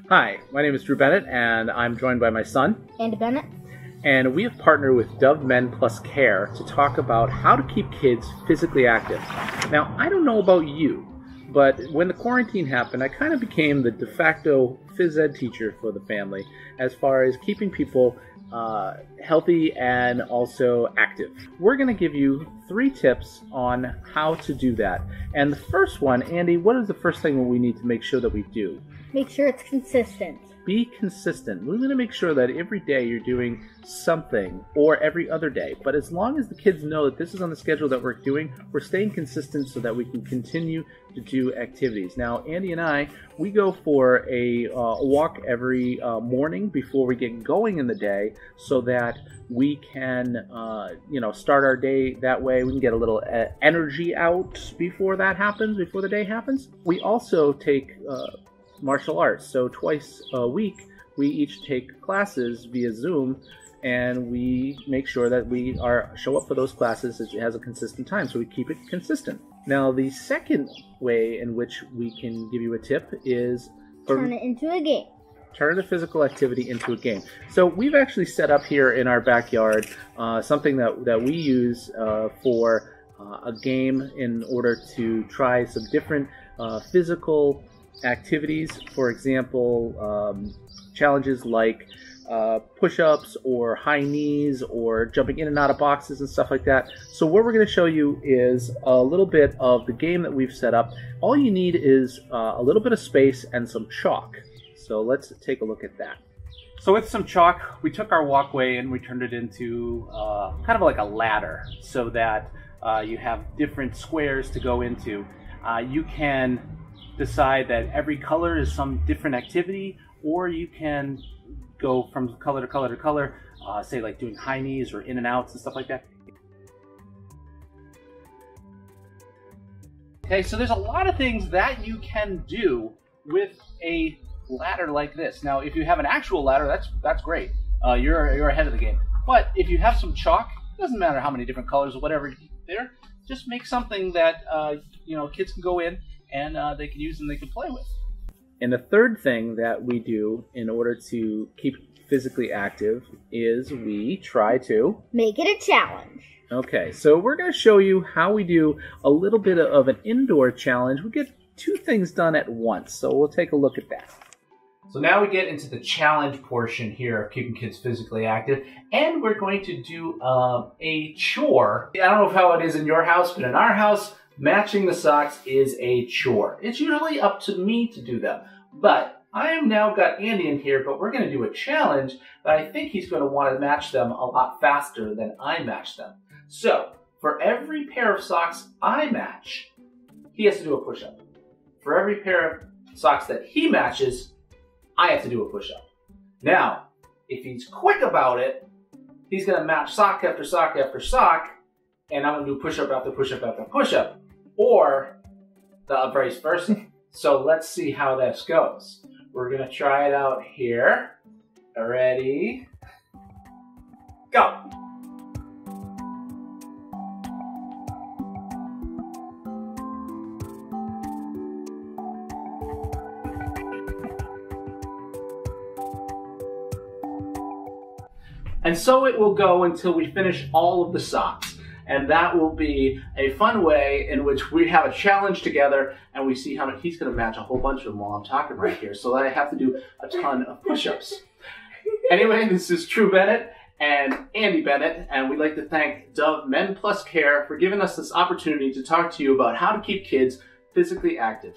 Hi, my name is Drew Bennett, and I'm joined by my son, Andy Bennett. and we have partnered with Dove Men Plus Care to talk about how to keep kids physically active. Now, I don't know about you, but when the quarantine happened, I kind of became the de facto phys ed teacher for the family as far as keeping people healthy and also active. We're going to give you 3 tips on how to do that. And the first one, Andy, what is the first thing we need to make sure that we do? Make sure it's consistent. Be consistent. We're going to make sure that every day you're doing something, or every other day. But as long as the kids know that this is on the schedule that we're doing, we're staying consistent so that we can continue to do activities. Now, Andy and I, we go for a walk every morning before we get going in the day, so that we can, start our day that way. We can get a little energy out before that happens, before the day happens. We also take martial arts. So twice a week, we each take classes via Zoom, and we make sure that we show up for those classes as a consistent time, so we keep it consistent. Now, the second way in which we can give you a tip is Turn it into a game. Turn a physical activity into a game. So we've actually set up here in our backyard something that we use for a game in order to try some different physical activities. For example, challenges like push-ups or high knees or jumping in and out of boxes and stuff like that. So what we're going to show you is a little bit of the game that we've set up. All you need is a little bit of space and some chalk. So let's take a look at that. So with some chalk, we took our walkway and we turned it into kind of like a ladder, so that you have different squares to go into. You can decide that every color is some different activity, or you can go from color to color to color, say like doing high knees or in and outs and stuff like that. Okay, so there's a lot of things that you can do with a ladder like this. Now, if you have an actual ladder, that's great. You're ahead of the game. But if you have some chalk, it doesn't matter how many different colors or whatever there, just make something that kids can go in and they can use and they can play with. And the third thing that we do in order to keep physically active is we try to make it a challenge. Okay, so we're going to show you how we do a little bit of an indoor challenge. We get 2 things done at once, so we'll take a look at that. So now we get into the challenge portion here of keeping kids physically active, and we're going to do a chore. I don't know how it is in your house, but in our house, matching the socks is a chore. It's usually up to me to do them, but I have now got Andy in here, but we're going to do a challenge that I think he's going to want to match them a lot faster than I match them. So, for every pair of socks I match, he has to do a push-up. For every pair of socks that he matches, I have to do a push-up. Now, if he's quick about it, he's going to match sock after sock after sock, and I'm going to do push-up after push-up after push-up. Or the vice versa. So let's see how this goes. We're going to try it out here. Ready? Go! And so it will go until we finish all of the socks. And that will be a fun way in which we have a challenge together and we see how many. He's going to match a whole bunch of them while I'm talking right here, so that I have to do a ton of push-ups. Anyway, this is Drew Bennett and Andy Bennett, and we'd like to thank Dove Men Plus Care for giving us this opportunity to talk to you about how to keep kids physically active.